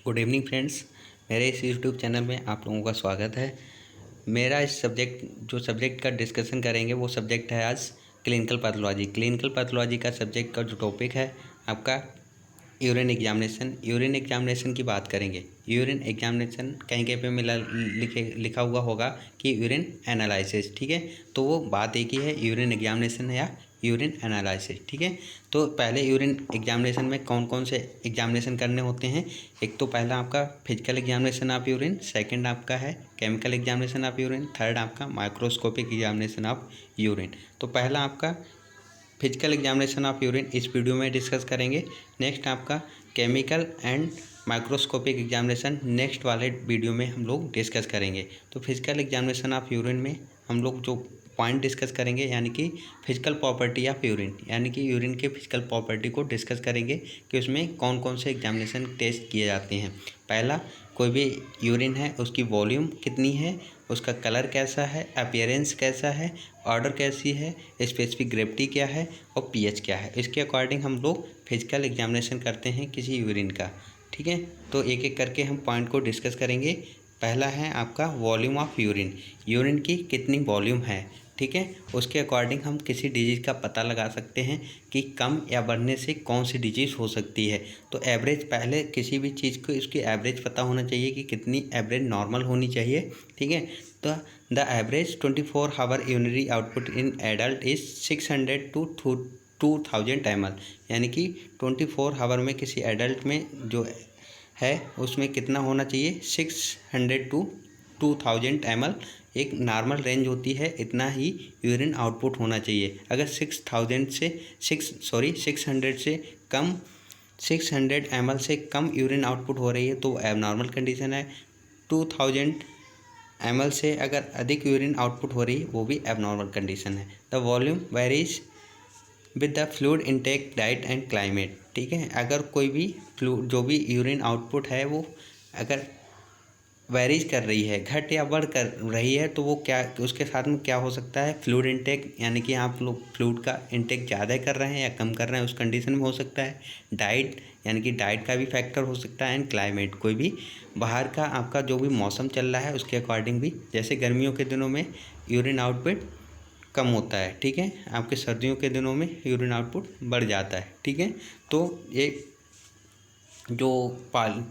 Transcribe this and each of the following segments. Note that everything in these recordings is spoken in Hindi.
Good evening friends. मेरे इस यूट्यूब चैनल में आप लोगों का स्वागत है। मेरा इस सब्जेक्ट का डिस्कशन करेंगे वो सब्जेक्ट है आज क्लिनिकल पैथोलॉजी। क्लिनिकल पैथोलॉजी का सब्जेक्ट का जो टॉपिक है आपका यूरिन एग्जामिनेशन। यूरिन एग्जामिनेशन की बात करेंगे। यूरिन एग्जामिनेशन कहीं कहीं पे लिखा हुआ होगा कि यूरिन एनालिसिस, ठीक है। तो वो बात एक ही है, यूरिन एग्जामिनेशन या यूरिन एनालिसिस, ठीक है। तो पहले यूरिन एग्जामिनेशन में कौन कौन से एग्जामिनेशन करने होते हैं। एक तो पहला आपका physical examination of urine, second आपका है chemical examination of urine, third आपका माइक्रोस्कोपिक एग्जामिनेशन ऑफ यूरिन। तो पहला आपका फिजिकल एग्जामिनेशन ऑफ यूरिन इस वीडियो में डिस्कस करेंगे। नेक्स्ट आपका chemical and microscopic examination next वाले वीडियो में हम लोग डिस्कस करेंगे। तो फिजिकल एग्जामिनेशन ऑफ यूरिन में हम लोग जो पॉइंट डिस्कस करेंगे यानी कि फिजिकल प्रॉपर्टी ऑफ यूरिन, यानी कि यूरिन के फिजिकल प्रॉपर्टी को डिस्कस करेंगे कि उसमें कौन कौन से एग्जामिनेशन टेस्ट किए जाते हैं। पहला, कोई भी यूरिन है उसकी वॉल्यूम कितनी है, उसका कलर कैसा है, अपीयरेंस कैसा है, ऑर्डर कैसी है, स्पेसिफिक ग्रेविटी क्या है और पीएच क्या है। इसके अकॉर्डिंग हम लोग फिजिकल एग्जामिनेशन करते हैं किसी यूरिन का, ठीक है। तो एक एक करके हम पॉइंट को डिस्कस करेंगे। पहला है आपका वॉल्यूम ऑफ यूरिन, यूरिन की कितनी वॉल्यूम है, ठीक है। उसके अकॉर्डिंग हम किसी डिजीज़ का पता लगा सकते हैं कि कम या बढ़ने से कौन सी डिजीज़ हो सकती है। तो एवरेज, पहले किसी भी चीज़ को इसकी एवरेज पता होना चाहिए कि कितनी एवरेज नॉर्मल होनी चाहिए, ठीक है। तो the average 24 hour urinary output in adult is 600 to 2000 ml, यानी कि 24 आवर में किसी एडल्ट में जो है उसमें कितना होना चाहिए, 600 to 2000 ml एक नॉर्मल रेंज होती है, इतना ही यूरिन आउटपुट होना चाहिए। अगर 600 ml से कम यूरिन आउटपुट हो रही है तो एबनॉर्मल कंडीशन है। 2000 ml से अगर अधिक यूरिन आउटपुट हो रही है वो भी एबनॉर्मल कंडीशन है। The volume varies with the fluid intake, diet and climate, ठीक है। अगर कोई भी जो भी यूरिन आउटपुट है वो अगर वेरीज कर रही है, घट या बढ़ कर रही है, तो वो क्या, उसके साथ में क्या हो सकता है, फ्लूइड इनटेक, यानी कि आप लोग फ्लूइड का इनटेक ज़्यादा कर रहे हैं या कम कर रहे हैं उस कंडीशन में हो सकता है। डाइट, यानी कि डाइट का भी फैक्टर हो सकता है। एंड क्लाइमेट, कोई भी बाहर का आपका जो भी मौसम चल रहा है उसके अकॉर्डिंग भी, जैसे गर्मियों के दिनों में यूरिन आउटपुट कम होता है, ठीक है। आपके सर्दियों के दिनों में यूरिन आउटपुट बढ़ जाता है, ठीक है। तो ये जो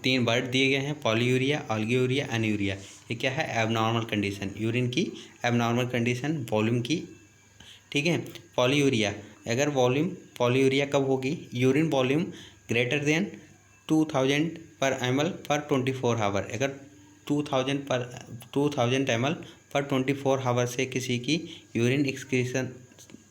3 वर्ड दिए गए हैं, पॉलीयूरिया, ऑलिगोयूरिया, एनयूरिया, ये क्या है, एबनॉर्मल कंडीशन, यूरिन की एबनॉर्मल कंडीशन वॉल्यूम की, ठीक है। पॉलीयूरिया, अगर वॉल्यूम, पॉलीयूरिया कब होगी, यूरिन वॉल्यूम ग्रेटर देन 2000 पर ml पर 24 आवर। अगर 2000 ml पर 24 आवर से किसी की यूरिन एक्सक्रीशन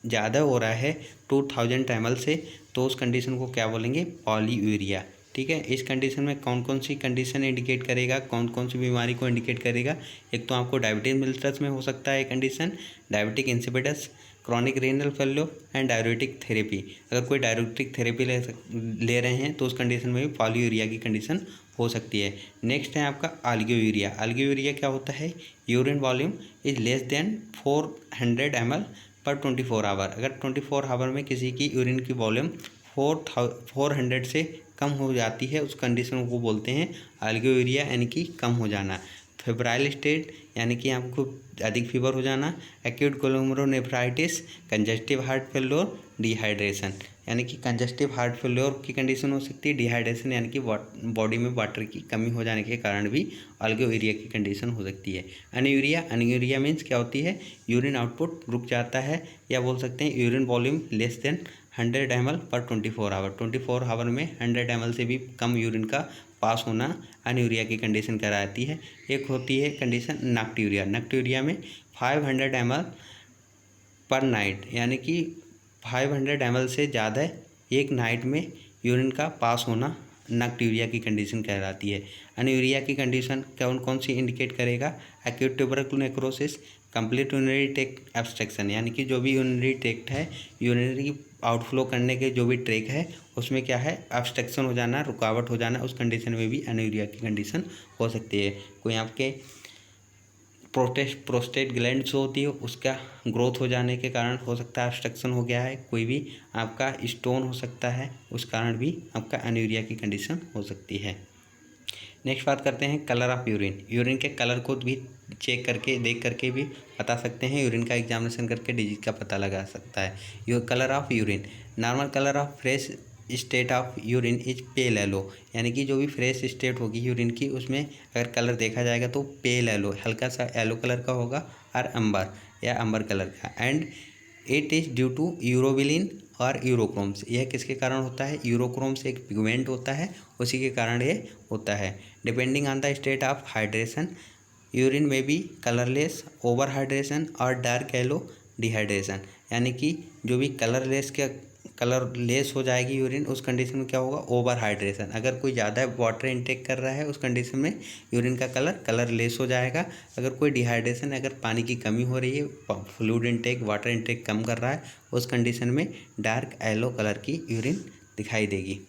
ज़्यादा हो रहा है 2000 ml से, तो उस कंडीशन को क्या बोलेंगे, पॉलीयूरिया, ठीक है। इस कंडीशन में कौन कौन सी कंडीशन इंडिकेट करेगा, कौन कौन सी बीमारी को इंडिकेट करेगा। एक तो आपको डायबिटीज मिल्टस में हो सकता है condition, diabetic insipidus, chronic renal failure and diuretic therapy. अगर कोई डायरेटिक थेरेपी ले रहे हैं तो उस कंडीशन में भी पॉलीयूरिया की कंडीशन हो सकती है। नेक्स्ट है आपका ऑलिगोयूरिया। ऑलिगोयूरिया क्या होता है, urine volume is less than 400 ml पर 24 आवर। अगर 24 आवर में किसी की यूरिन की वॉल्यूम 400 से कम हो जाती है उस कंडीशन को बोलते हैं ऑलिगोयूरिया, यानी कि कम हो जाना। फेब्राइल स्टेट, यानी कि आपको अधिक फीवर हो जाना। Acute glomerulonephritis, congestive heart failure, dehydration, यानी कि कंजस्टिव हार्ट फेल्योर की कंडीशन हो सकती है। डिहाइड्रेशन, यानी कि बॉडी में वाटर की कमी हो जाने के कारण भी ऑलिगोयूरिया की कंडीशन हो सकती है। एनीयूरिया, एनीयूरिया मीन्स क्या होती है, यूरिन आउटपुट रुक जाता है, या बोल सकते हैं urine volume less than 100 ml पर 24 आवर। 24 आवर में 100 ml से भी कम यूरिन का पास होना एनीयूरिया की कंडीशन कराती है। एक होती है कंडीशन नक्टूरिया। नक्टूरिया में 500 ml पर नाइट, यानी कि 500 ml से ज़्यादा एक नाइट में यूरिन का पास होना नक्टूरिया की कंडीशन कहलाती है। एनीयूरिया की कंडीशन कौन कौन सी इंडिकेट करेगा, acute tubercular necrosis, complete urinary tract obstruction, यानी कि जो भी यूरिनरी ट्रैक्ट है, यूरिनरी आउटफ्लो करने के जो भी ट्रैक है उसमें क्या है, ऑब्स्ट्रक्शन हो जाना, रुकावट हो जाना, उस कंडीशन में भी एनीयूरिया की कंडीशन हो सकती है। कोई आपके प्रोस्टेट ग्लैंड जो होती है उसका ग्रोथ हो जाने के कारण हो सकता है ऑब्स्ट्रक्शन हो गया है। कोई भी आपका स्टोन हो सकता है, उस कारण भी आपका एनीयूरिया की कंडीशन हो सकती है। नेक्स्ट बात करते हैं कलर ऑफ यूरिन। यूरिन के कलर को भी चेक करके देख करके भी बता सकते हैं, यूरिन का एग्जामिनेशन करके डिजीज का पता लगा सकता है। Colour of urine, normal colour of fresh state of urine is pale yellow, यानी कि जो भी फ्रेश स्टेट होगी यूरिन की उसमें अगर कलर देखा जाएगा तो पेल येलो, हल्का सा येलो कलर का होगा, और अंबर या अंबर कलर का। And it is due to urobilin और यूरोक्रोम्स, यह किसके कारण होता है? यूरोक्रोम्स एक पिगमेंट होता है, उसी के कारण ये होता है। Depending on the state of hydration urine में बी कलरलेस, ओवर हाइड्रेशन और डार्क येलो डिहाइड्रेशन, यानी कि जो भी कलरलेस हो जाएगी यूरिन उस कंडीशन में क्या होगा? Over hydration. अगर कोई ज़्यादा वाटर इनटेक कर रहा है उस कंडीशन में यूरिन का कलरलेस हो जाएगा। अगर कोई डिहाइड्रेशन, अगर पानी की कमी हो रही है, फ्लूइड इनटेक वाटर इनटेक कम कर रहा है, उस कंडीशन में डार्क येलो कलर की यूरिन दिखाई देगी।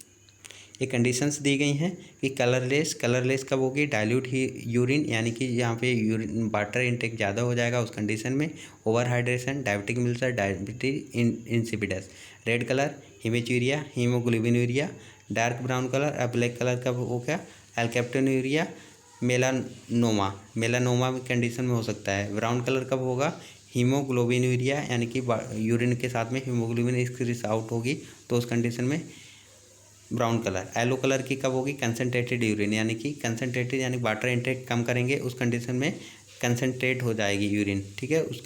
ये कंडीशंस दी गई हैं कि कलरलेस कब होगी? डाइल्यूट ही यूरिन, यानी कि यहाँ पे यूरिन वाटर इनटेक ज़्यादा हो जाएगा उस कंडीशन में। Over hydration, diabetic mellitus, diabetic insipidus. Red colour haematuria, haemoglobinuria. Dark brown colour या ब्लैक कलर का हो गया एल्केप्टोन्यूरिया, मेलानोमा कंडीशन में हो सकता है। ब्राउन कलर कब होगा? हीमोग्लोबिनूरिया, यानी कि यूरिन के साथ में हीमोग्लोबिन एक्सक्रीज आउट होगी तो उस कंडीशन में ब्राउन कलर। येलो कलर की कब होगी? कंसनट्रेटेड यूरिन, यानी कि कंसनट्रेटेड यानी वाटर इंटेक कम करेंगे उस कंडीशन में कंसनट्रेट हो जाएगी यूरिन, ठीक है। उस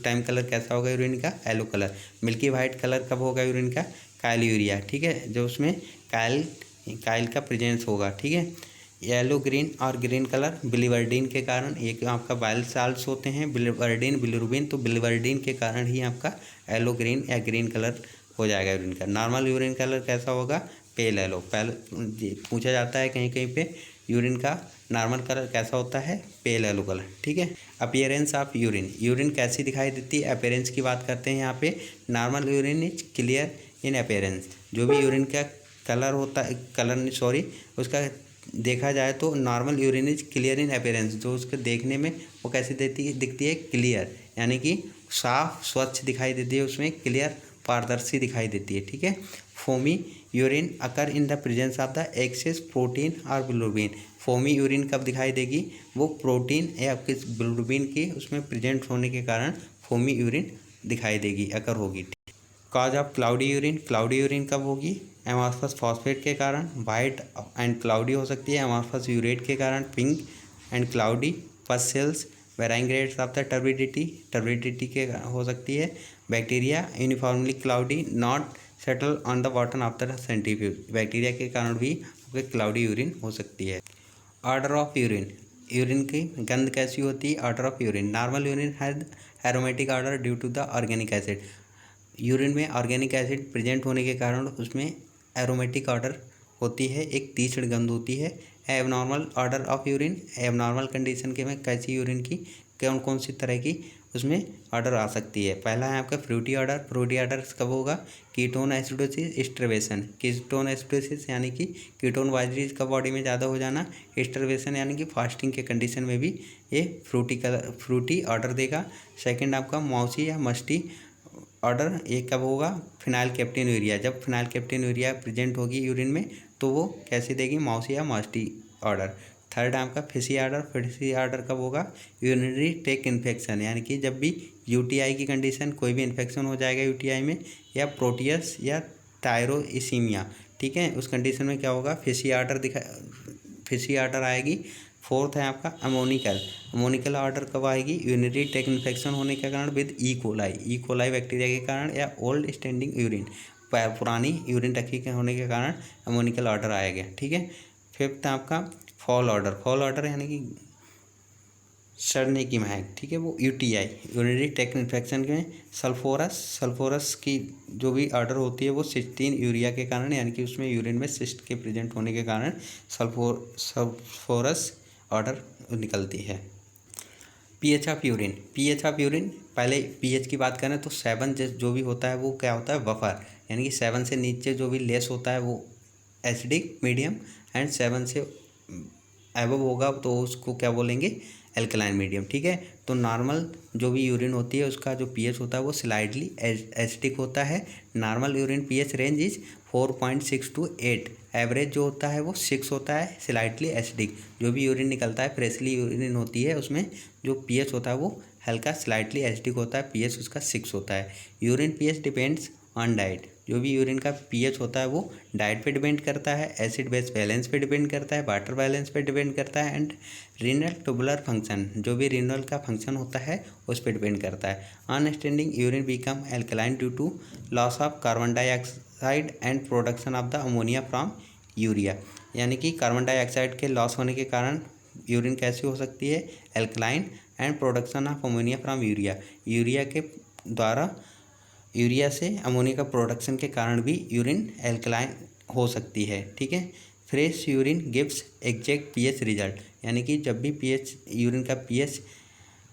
टाइम कलर कैसा होगा यूरिन का? Yellow colour. Milky white colour कब होगा यूरिन का? काइल यूरिया, ठीक है, जो उसमें काइल का प्रेजेंस होगा, ठीक है। येलो ग्रीन और ग्रीन कलर बिलिवर्डिन के कारण, एक आपका बाइल साल्ट्स होते हैं बिलिवर्डिन बिलिरुबिन, तो बिलिवर्डिन के कारण ही आपका येलो ग्रीन या ग्रीन कलर हो जाएगा यूरिन का। नॉर्मल यूरिन कलर कैसा होगा? Pale yellow. पूछा जाता है कहीं कहीं पे यूरिन का नॉर्मल कलर कैसा होता है? पेल येलो कलर, ठीक है। अपीयरेंस ऑफ यूरिन, यूरिन कैसी दिखाई देती है? अपीयरेंस की बात करते हैं यहाँ पे। Normal urine is clear in appearance, जो भी यूरिन का कलर होता है, उसका देखा जाए तो normal urine is clear in appearance, जो उसके देखने में वो कैसी दिखती है? क्लियर, यानी कि साफ स्वच्छ दिखाई देती है, उसमें क्लियर पारदर्शी दिखाई देती है, ठीक है। Foamy urine occur in the presence of the access protein और बिलिरुबिन, फोमी यूरिन कब दिखाई देगी? वो प्रोटीन या किस बिलिरुबिन की उसमें प्रेजेंट होने के कारण फोमी यूरिन दिखाई देगी, अकर होगी। Cause of cloudy urine, cloudy urine कब होगी? एमॉर्फस फॉस्फेट के कारण वाइट एंड क्लाउडी हो सकती है, एमॉर्फस यूरेट के कारण पिंक एंड क्लाउडी, पस sales, varying grades of the turbidity के हो सकती है। Bacteria uniformly cloudy not settle on the bottom of the centrifuge, bacteria के कारण भी आपके क्लाउडी यूरिन हो सकती है। ऑर्डर ऑफ यूरिन, यूरिन की गंध कैसी होती है? Odour of urine, normal urine has aromatic odour due to the organic acid, urine में ऑर्गेनिक एसिड प्रेजेंट होने के कारण उसमें एरोमेटिक ऑर्डर होती है, एक तीक्ष्ण गंध होती है। Abnormal order of urine, abnormal condition के में कैसी यूरिन की कौन सी तरह की उसमें ऑर्डर आ सकती है? पहला है आपका फ्रूटी ऑर्डर। फ्रूटी ऑर्डर कब होगा? Ketone acidosis, starvation. Ketone acidosis यानी कि कीटोन वाइब्रेज का बॉडी में ज़्यादा हो जाना, स्टरवेशन यानी कि फास्टिंग के कंडीशन में भी ये फ्रूटी ऑर्डर देगा। सेकेंड आपका मौसी या मस्टी ऑर्डर, ये कब होगा? फिनाइल कैप्टेनूरिया, जब फिनाइल कैप्टेनूरिया प्रेजेंट होगी यूरिन में तो वो कैसे देगी? मौसी या मस्टी ऑर्डर। थर्ड आपका फिशी ऑर्डर, फिशी ऑर्डर कब होगा? यूरिनरी ट्रैक्ट इन्फेक्शन, यानी कि जब भी यूटीआई की कंडीशन, कोई भी इन्फेक्शन हो जाएगा यूटीआई में, या प्रोटियस या थायरोइसीमिया, ठीक है, उस कंडीशन में क्या होगा? फिशी ऑर्डर आएगी। फोर्थ है आपका अमोनिकल ऑर्डर कब आएगी? यूरिनरी ट्रैक्ट इन्फेक्शन होने के कारण विद ई कोलाई बैक्टीरिया के कारण, या ओल्ड स्टैंडिंग यूरिन, पुरानी यूरिन टंकी के होने के कारण अमोनिकल ऑर्डर आएगा, ठीक है। फिफ्थ आपका फॉल ऑर्डर यानी कि सड़ने की महक, ठीक है, वो यूटीआई यूरिनरी ट्रैक्ट इन्फेक्शन में सल्फोरस की जो भी ऑर्डर होती है वो सिस्टीन यूरिया के कारण, यानी कि उसमें यूरिन में सिस्ट के प्रेजेंट होने के कारण सल्फोरस ऑर्डर निकलती है। पीएच ऑफ यूरिन, पहले पीएच की बात करें तो 7 जो भी होता है वो क्या होता है? बफर, यानी कि 7 से नीचे जो भी लेस होता है वो एसिडिक मीडियम, एंड 7 से एबव होगा तो उसको क्या बोलेंगे? एल्कलाइन मीडियम, ठीक है। तो नॉर्मल जो भी यूरिन होती है उसका जो पीएच होता है वो स्लाइडली एसिडिक होता है। Normal urine pH range is 4.6 to 8 average जो होता है वो 6 होता है, स्लाइटली एसिडिक। जो भी यूरिन निकलता है, फ्रेशली यूरिन होती है, उसमें जो पीएच होता है वो हल्का स्लाइटली एसिडिक होता है, पीएच उसका 6 होता है। Urine pH depends on diet. जो भी यूरिन का पीएच होता है वो डाइट पे डिपेंड करता है, एसिड बेस बैलेंस पे डिपेंड करता है, वाटर बैलेंस पे डिपेंड करता है, एंड रीनल ट्यूबुलर फंक्शन, जो भी रीनल का फंक्शन होता है उस पर डिपेंड करता है। On standing urine become alkaline due to loss of carbon dioxide and production of the ammonia from urea. यानी कि कार्बन डाइऑक्साइड के लॉस होने के कारण यूरिन कैसी हो सकती है, alkaline, and production of ammonia from urea. Urea के द्वारा, यूरिया से अमोनिया का प्रोडक्शन के कारण भी यूरिन एल्कलाइन हो सकती है। ठीक है। Fresh urine gives exact pH result. यानी कि जब भी पीएच, यूरिन का पीएच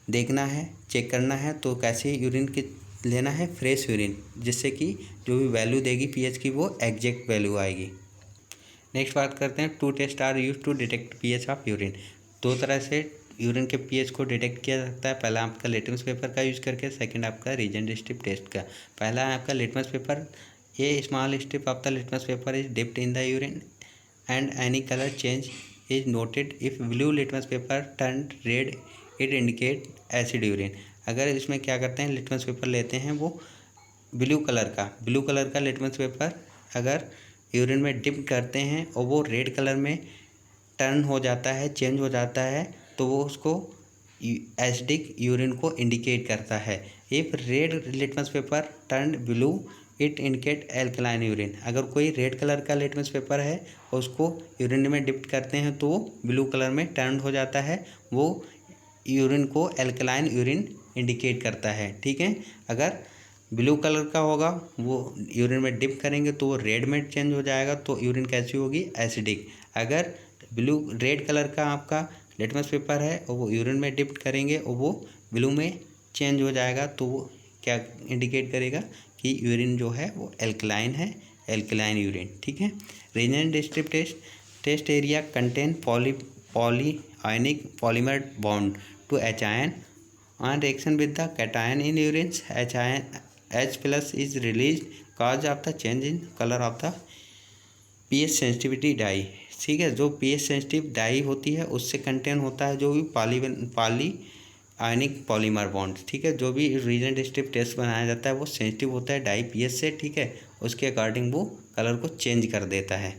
देखना है, चेक करना है, तो कैसे यूरिन के लेना है, फ्रेश यूरिन, जिससे कि जो भी वैल्यू देगी पीएच की वो एग्जैक्ट वैल्यू आएगी। नेक्स्ट बात करते हैं, 2 test are use to detect pH of urine. 2 तरह से यूरिन के पीएच को डिटेक्ट किया जा सकता है। पहला आपका लिटमस पेपर का यूज़ करके, सेकंड आपका रीजेंट स्ट्रिप टेस्ट का। पहला है आपका लिटमस पेपर। ये small strip of the litmus paper is dipped in the urine and any colour change is noted. If blue litmus paper turn read it indicate acid urine. अगर इसमें क्या करते हैं, लिटमस पेपर लेते हैं वो ब्लू कलर का लिटमस पेपर अगर यूरिन में डिप करते हैं और वो रेड कलर में टर्न हो जाता है, चेंज हो जाता है, तो वो उसको एसिडिक यूरिन को इंडिकेट करता है। If red litmus paper turn blue it indicate alkaline urine. अगर कोई रेड कलर का लिटमस पेपर है और उसको यूरिन में डिप करते हैं तो वो ब्लू कलर में टर्न हो जाता है, वो यूरिन को एल्कलाइन यूरिन इंडिकेट करता है। ठीक है। अगर ब्लू कलर का होगा, वो यूरिन में डिप करेंगे तो वो रेड में चेंज हो जाएगा, तो यूरिन कैसी होगी, एसिडिक। अगर रेड कलर का आपका लिटमस पेपर है और वो यूरिन में डिप करेंगे और वो ब्लू में चेंज हो जाएगा, तो वो क्या इंडिकेट करेगा कि यूरिन जो है वो एल्कलाइन है, एल्कलाइन यूरिन। ठीक है। Reagent strip test area contain poly ionic polymer bond to H ion on reaction with the cation in urine. H plus is released cause of the change in color of the pH sensitivity dye. ठीक है। जो pH सेंसिटिव डाई होती है उससे कंटेन होता है जो भी पॉली आयनिक पॉलीमर बॉन्ड। ठीक है। जो भी रीजेंट स्ट्रिप टेस्ट बनाया जाता है वो सेंसिटिव होता है डाई pH से। ठीक है। उसके अकॉर्डिंग वो कलर को चेंज कर देता है।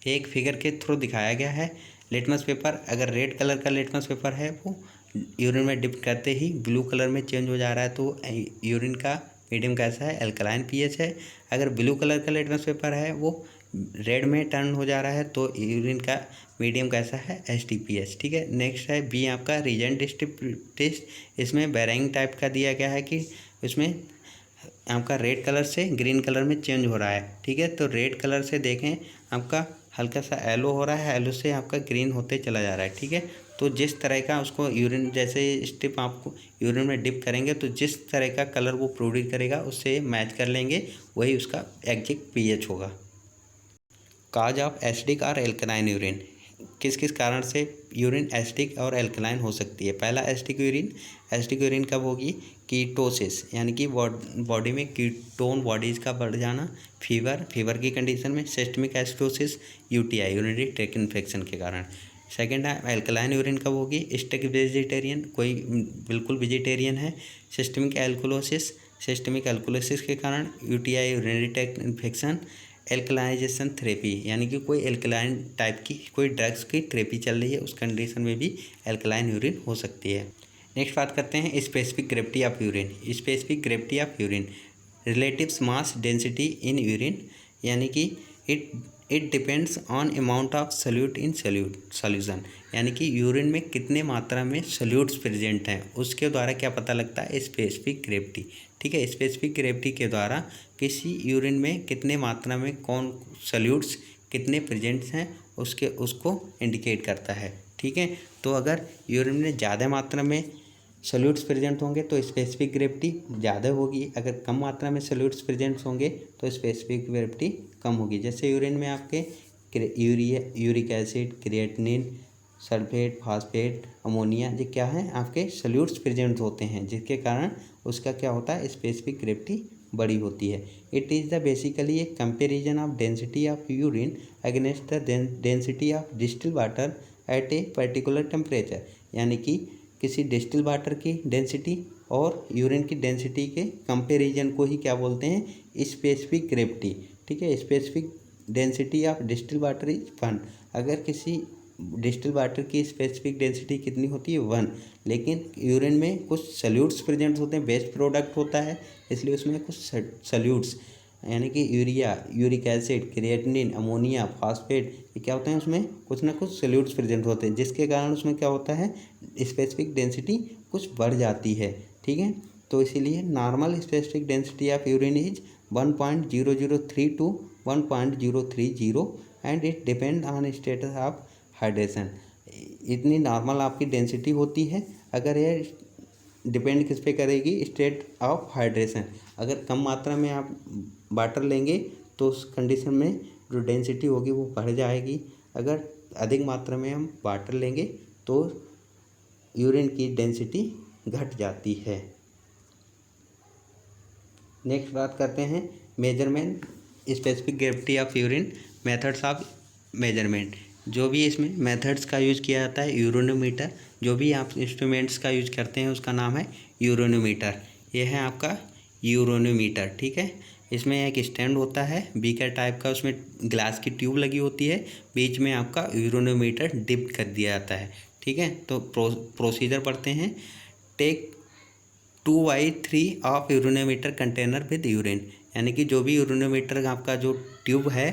एक फिगर के थ्रू दिखाया गया है। लिटमस पेपर, अगर रेड कलर का लिटमस पेपर है वो यूरिन में डिप करते ही ब्लू कलर में चेंज हो जा रहा है, तो यूरिन का मीडियम कैसा है, एल्कलाइन पीएच है। अगर ब्लू कलर का लिटमस पेपर है वो रेड में टर्न हो जा रहा है, तो यूरिन का मीडियम कैसा है, एसटीपीएच। ठीक है। नेक्स्ट है बी आपका रीजेंट स्ट्रिप टेस्ट। इसमें बैरिंग टाइप का दिया गया है कि इसमें आपका रेड कलर से ग्रीन कलर में चेंज हो रहा है। ठीक है। तो रेड कलर से देखें आपका हल्का सा येलो हो रहा है, येलो से आपका ग्रीन होते चला जा रहा है। ठीक है। तो जिस तरह का उसको यूरिन, जैसे स्ट्रिप आपको यूरिन में डिप करेंगे तो जिस तरह का कलर वो प्रोड्यूस करेगा उससे मैच कर लेंगे, वही उसका एग्जैक्ट पीएच होगा। काज ऑफ एसिडिक और एल्कलाइन यूरिन। किस किस कारण से यूरिन एसिडिक और एल्कलाइन हो सकती है। पहला एसिडिक यूरिन कब होगी, कीटोसिस, यानी कि बॉडी में कीटोन बॉडीज का बढ़ जाना, फीवर की कंडीशन में, systemic acidosis, UTI urinary tract infection के कारण। सेकेंड है एल्कलाइन यूरिन कब होगी, स्टिक वेजिटेरियन, कोई बिल्कुल वेजिटेरियन है, सिस्टमिक एल्कोलोसिस के कारण, UTI urinary tract infection, alkalisation therapy, यानी कि कोई एल्कलाइन टाइप की कोई ड्रग्स की थेरेपी चल रही है, उस कंडीशन में भी एल्कलाइन यूरिन हो सकती है। नेक्स्ट बात करते हैं specific gravity of urine. Specific gravity of urine, relative mass density in urine, यानी कि it depends on amount of solute in solution, यानी कि यूरिन में कितने मात्रा में सल्यूट्स प्रेजेंट हैं उसके द्वारा क्या पता लगता है, स्पेसिफिक ग्रेविटी। ठीक है। स्पेसिफिक ग्रेविटी के द्वारा किसी यूरिन में कितने मात्रा में कौन सल्यूट्स कितने प्रेजेंट हैं उसको इंडिकेट करता है। ठीक है। तो अगर यूरिन में ज़्यादा मात्रा में सल्यूट्स प्रेजेंट होंगे तो स्पेसिफिक ग्रेविटी ज़्यादा होगी, अगर कम मात्रा में सल्यूट्स प्रेजेंट होंगे तो स्पेसिफिक ग्रेविटी कम होगी। जैसे यूरिन में आपके uric acid, creatinine, sulphate, phosphate, ammonia, ये क्या है आपके सल्यूट्स प्रेजेंट होते हैं, जिसके कारण उसका क्या होता है, स्पेसिफिक ग्रेविटी बड़ी होती है। It is the basically A comparison of density of urine against the density of distil water at a particular temperature, यानी कि किसी डिस्टिल वाटर की डेंसिटी और यूरिन की डेंसिटी के कंपेरिजन को ही क्या बोलते हैं, स्पेसिफिक ग्रेविटी। ठीक है, specific density of distil water is 1। अगर किसी डिस्टिल वाटर की स्पेसिफिक डेंसिटी कितनी होती है 1, लेकिन यूरिन में कुछ सल्यूट्स प्रेजेंट होते हैं, वेस्ट प्रोडक्ट होता है, इसलिए उसमें कुछ सल्यूट्स यानी कि urea, uric acid, creatinine, ammonia, phosphate, ये क्या होते हैं, उसमें कुछ ना कुछ सल्यूट्स प्रेजेंट होते हैं, जिसके कारण उसमें क्या होता है, स्पेसिफिक डेंसिटी कुछ बढ़ जाती है। ठीक है, तो इसीलिए normal specific density of urine is 1.0032 to 1.030 and it depend on status of hydration. इतनी नॉर्मल आपकी डेंसिटी होती है। अगर ये डिपेंड किस पे करेगी, स्टेट ऑफ हाइड्रेशन। अगर कम मात्रा में आप वाटर लेंगे तो उस कंडीशन में जो डेंसिटी होगी वो बढ़ जाएगी। अगर अधिक मात्रा में हम वाटर लेंगे तो यूरिन की डेंसिटी घट जाती है। नेक्स्ट बात करते हैं measurement specific gravity of urine, methods of measurement. जो भी इसमें मेथड्स का यूज़ किया जाता है, यूरोनोमीटर, जो भी आप इंस्ट्रूमेंट्स का यूज़ करते हैं उसका नाम है यूरोनोमीटर। ये है आपका यूरोनोमीटर। ठीक है, इसमें एक स्टैंड होता है बीकर टाइप का, उसमें ग्लास की ट्यूब लगी होती है, बीच में आपका यूरोनोमीटर डिप कर दिया जाता है। ठीक है, तो प्रोसीजर पढ़ते हैं। Take 2/3 of urinometer container with urine, यानी कि जो भी यूरोनोमीटर आपका जो ट्यूब है,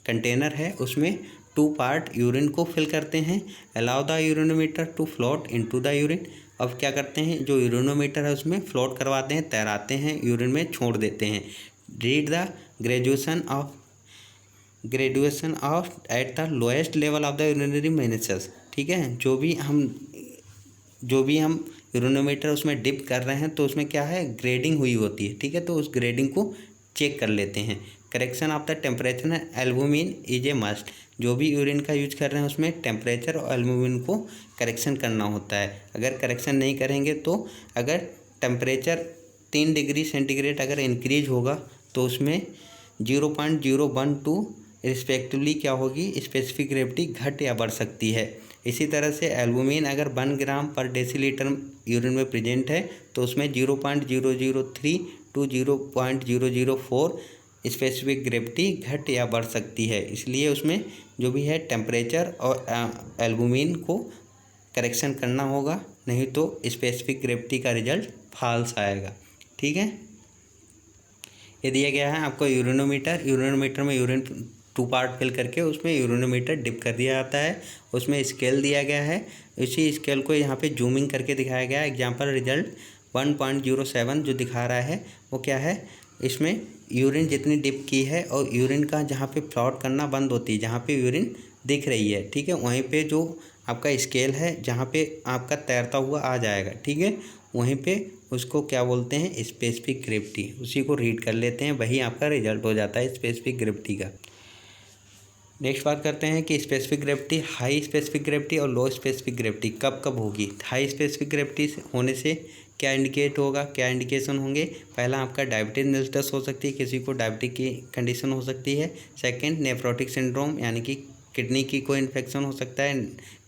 कंटेनर है, उसमें 2 पार्ट यूरिन को फिल करते हैं। Allow the urinometer to float into the urine. अब क्या करते हैं, जो यूरोनोमीटर है उसमें फ्लोट करवाते हैं, तैराते हैं, यूरिन में छोड़ देते हैं। Read the graduation of at the lowest level of the urinary meniscus. ठीक है, जो भी हम यूरोनोमीटर उसमें डिप कर रहे हैं तो उसमें क्या है, ग्रेडिंग हुई होती है। ठीक है, तो उस ग्रेडिंग को चेक कर लेते हैं। Correction of the temperature albumin is a must. जो भी यूरिन का यूज कर रहे हैं उसमें टेम्परेचर और एल्बुमिन को करेक्शन करना होता है। अगर करेक्शन नहीं करेंगे तो अगर टेम्परेचर 3 डिग्री सेंटीग्रेड अगर इंक्रीज होगा तो उसमें 0.012 रिस्पेक्टिवली क्या होगी, स्पेसिफिक ग्रेविटी घट या बढ़ सकती है। इसी तरह से एल्बुमिन अगर 1 ग्राम पर डेसीलीटर यूरिन में प्रेजेंट है तो उसमें 0.003 to 0.004 स्पेसिफिक ग्रेविटी घट या बढ़ सकती है। इसलिए उसमें जो भी है टेम्परेचर और एल्बुमिन को करेक्शन करना होगा, नहीं तो स्पेसिफिक ग्रेविटी का रिजल्ट फॉल्स आएगा। ठीक है, ये दिया गया है आपको यूरिनोमीटर में यूरिन 2 पार्ट फिल करके उसमें यूरिनोमीटर डिप कर दिया जाता है। उसमें स्केल दिया गया है, इसी स्केल को यहाँ पे जूमिंग करके दिखाया गया है। एग्जाम्पल रिजल्ट 1.07 जो दिखा रहा है वो क्या है, इसमें यूरिन जितनी डिप की है और यूरिन का जहाँ पे फ्लॉट करना बंद होती है, जहाँ पे यूरिन दिख रही है, ठीक है, वहीं पे जो आपका स्केल है जहाँ पे आपका तैरता हुआ आ जाएगा, ठीक है, वहीं पे उसको क्या बोलते हैं, स्पेसिफिक ग्रेविटी। उसी को रीड कर लेते हैं, वही आपका रिजल्ट हो जाता है स्पेसिफिक ग्रेविटी का। नेक्स्ट बात करते हैं कि specific gravity, high specific gravity और लो स्पेसिफिक ग्रेविटी कब कब होगी। हाई स्पेसिफिक ग्रेविटी होने से क्या इंडिकेट होगा, क्या इंडिकेशन होंगे। पहला आपका डायबिटीज मेलिटस हो सकती है, किसी को डायबिटिक की कंडीशन हो सकती है। सेकंड नेफ्रोटिक सिंड्रोम, यानी कि किडनी की कोई इन्फेक्शन हो सकता है,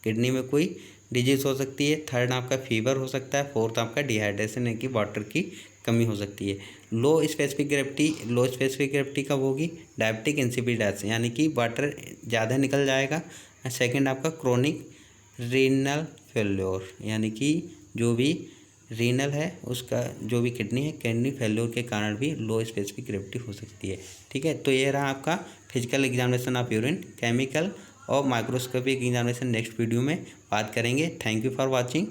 किडनी में कोई डिजीज़ हो सकती है। थर्ड आपका फीवर हो सकता है। फोर्थ आपका डिहाइड्रेशन यानी कि वाटर की कमी हो सकती है। लो स्पेसिफिक ग्रेविटी कब होगी, डायबिटिक इंसिपिडस, यानी कि वाटर ज़्यादा निकल जाएगा। सेकंड आपका क्रोनिक रीनल फेल्योर, यानी कि जो भी रीनल है उसका जो भी किडनी है, किडनी फेल्योर के कारण भी लो स्पेसिफिक ग्रेविटी हो सकती है। ठीक है, तो ये रहा आपका physical examination of urine. Chemical और माइक्रोस्कोपिक एग्जामिनेशन नेक्स्ट वीडियो में बात करेंगे। Thank you for watching.